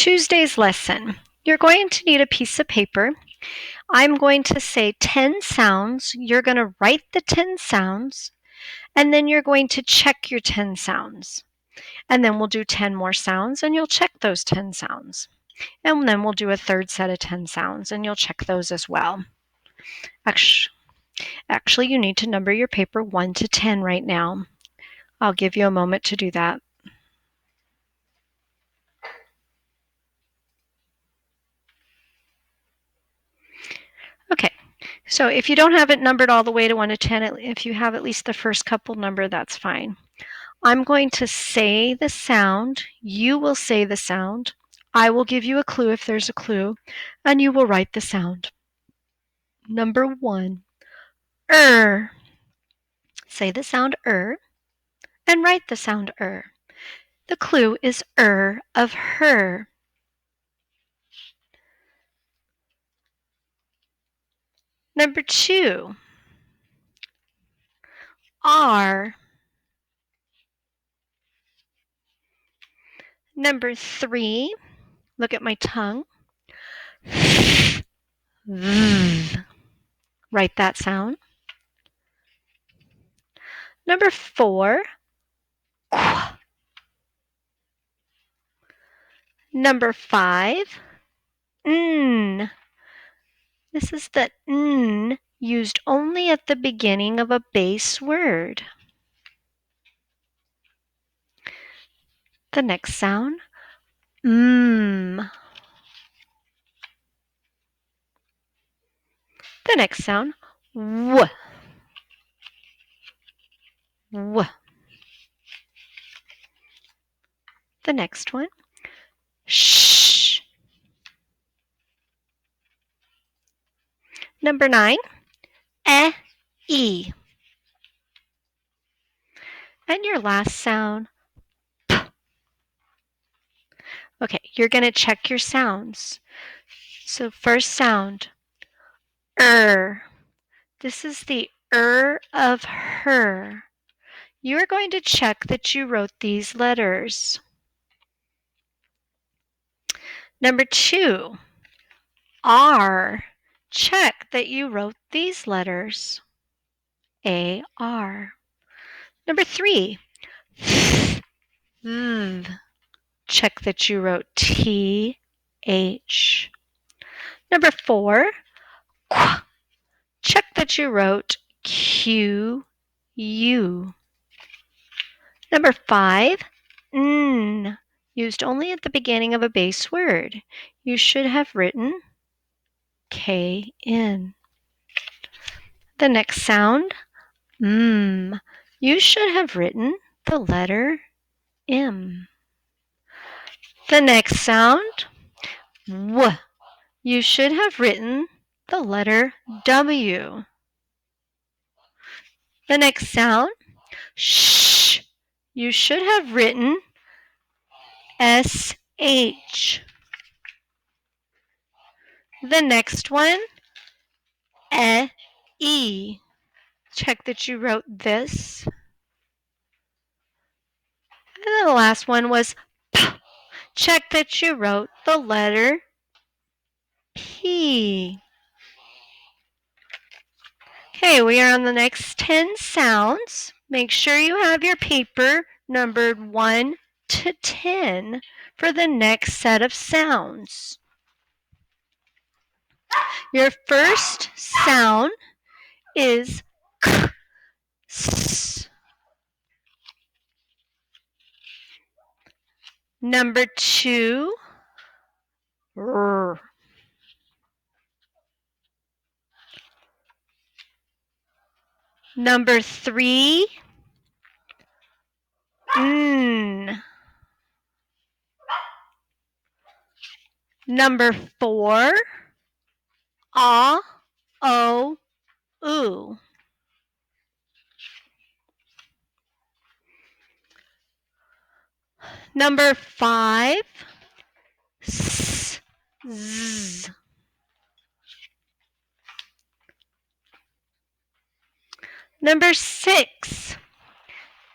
Tuesday's lesson. You're going to need a piece of paper. I'm going to say 10 sounds. You're going to write the 10 sounds, and then you're going to check your 10 sounds. And then we'll do 10 more sounds, and you'll check those 10 sounds. And then we'll do a third set of 10 sounds, and you'll check those as well. Actually, you need to number your paper 1 to 10 right now. I'll give you a moment to do that. Okay, so if you don't have it numbered all the way to 1 to 10, if you have at least the first couple number, that's fine. I'm going to say the sound, you will say the sound, I will give you a clue if there's a clue, and you will write the sound. Number 1, Say the sound and write the sound The clue is of her. Number 2, R. Number 3, look at my tongue. Write that sound. Number 4, Number 5, This is the n used only at the beginning of a base word. The next sound, The next sound, w. The next one, sh. Number 9, e. And your last sound, p. Okay, you're going to check your sounds. So first sound, This is the of her. You are going to check that you wrote these letters. Number 2, R. Check that you wrote these letters. A-R. Number 3, check that you wrote T-H. Number 4, check that you wrote Q-U. Number 5, N. Used only at the beginning of a base word. You should have written K-N. The next sound, M. You should have written the letter M. The next sound, W. You should have written the letter W. The next sound, Sh. You should have written S-H. The next one, E. Check that you wrote this. And then the last one was P. Check that you wrote the letter P. Okay, we are on the next 10 sounds. Make sure you have your paper numbered 1 to 10 for the next set of sounds. Your first sound is K, S. Number 2, R. Number 3, N. Number 4, A, O, U. Number 5, S, Z. Number 6,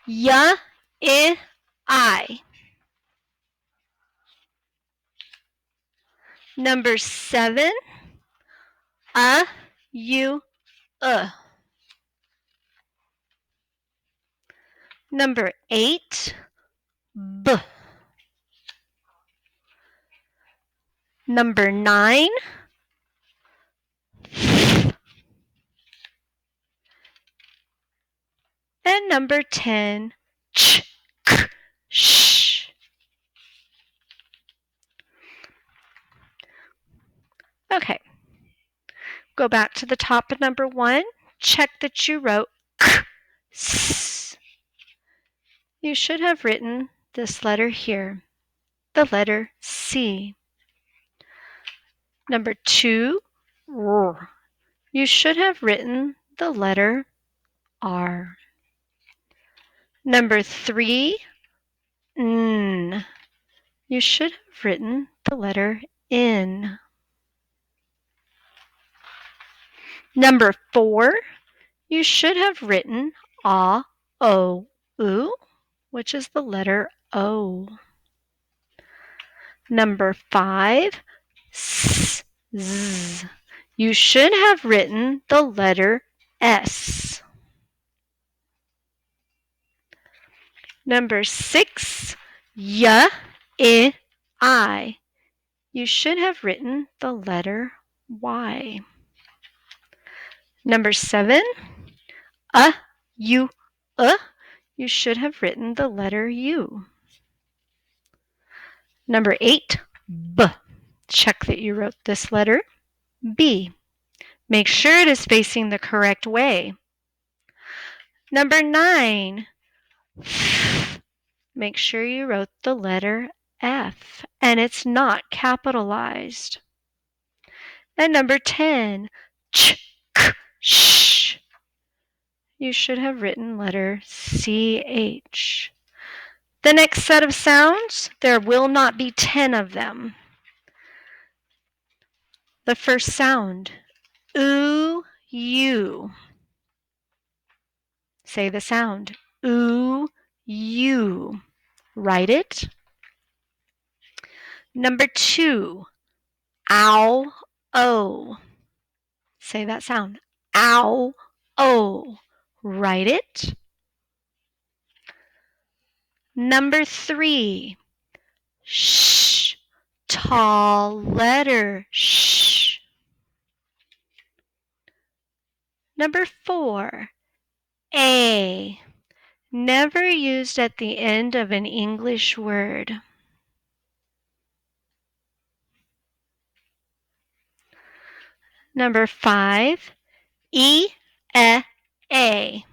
Y, I. Number 7, U, Number 8, B. Number 9, and number 10, ch, k, sh. Okay. Go back to the top of number 1. Check that you wrote k, s. You should have written this letter here, the letter C. Number 2, R. You should have written the letter R. Number 3, N. You should have written the letter N. Number 4, you should have written A, O, U, which is the letter O. Number 5, S, Z. You should have written the letter S. Number 6, Y, I. You should have written the letter Y. Number 7, U, you should have written the letter U. Number 8, B. Check that you wrote this letter B. Make sure it is facing the correct way. Number 9, F. Make sure you wrote the letter F and it's not capitalized. And number 10, ch, k, sh. You should have written letter CH. The next set of sounds, there will not be 10 of them. The first sound, oo, you. Say the sound, oo, you. Write it. Number 2, ow, oh. Say that sound, ow, oh. Write it. Number 3, sh, tall letter, sh. Number 4, A. Never used at the end of an English word. Number 5, E, A.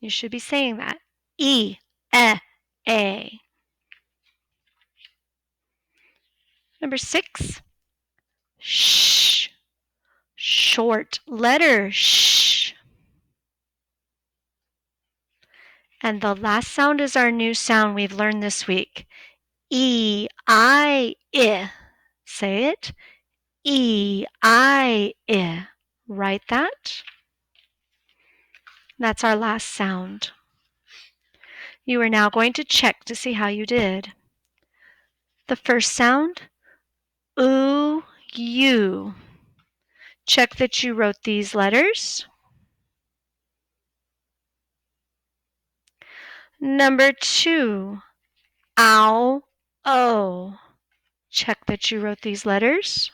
You should be saying that. E, A. Number 6, sh, short letter, sh. And the last sound is our new sound we've learned this week. E, I. Say it. E, I. Write that. That's our last sound. You are now going to check to see how you did. The first sound, oo, you. Check that you wrote these letters. Number 2, ow, oh. Check that you wrote these letters.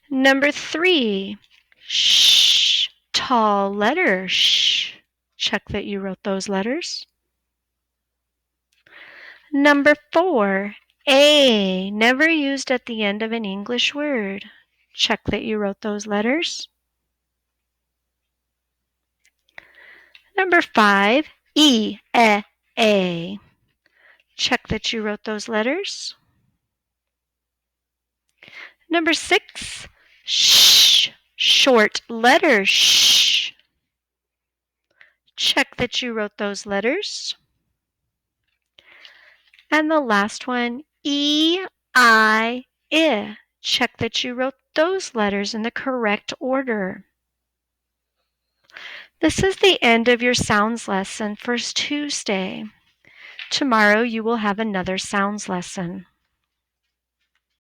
Number 3, sh, tall letter, sh. Check that you wrote those letters. Number 4, A, never used at the end of an English word. Check that you wrote those letters. Number 5, E, A. Check that you wrote those letters. Number 6, sh, short letter, sh. Check that you wrote those letters. And the last one, E, I. Check that you wrote those letters in the correct order. This is the end of your sounds lesson for Tuesday. Tomorrow you will have another sounds lesson.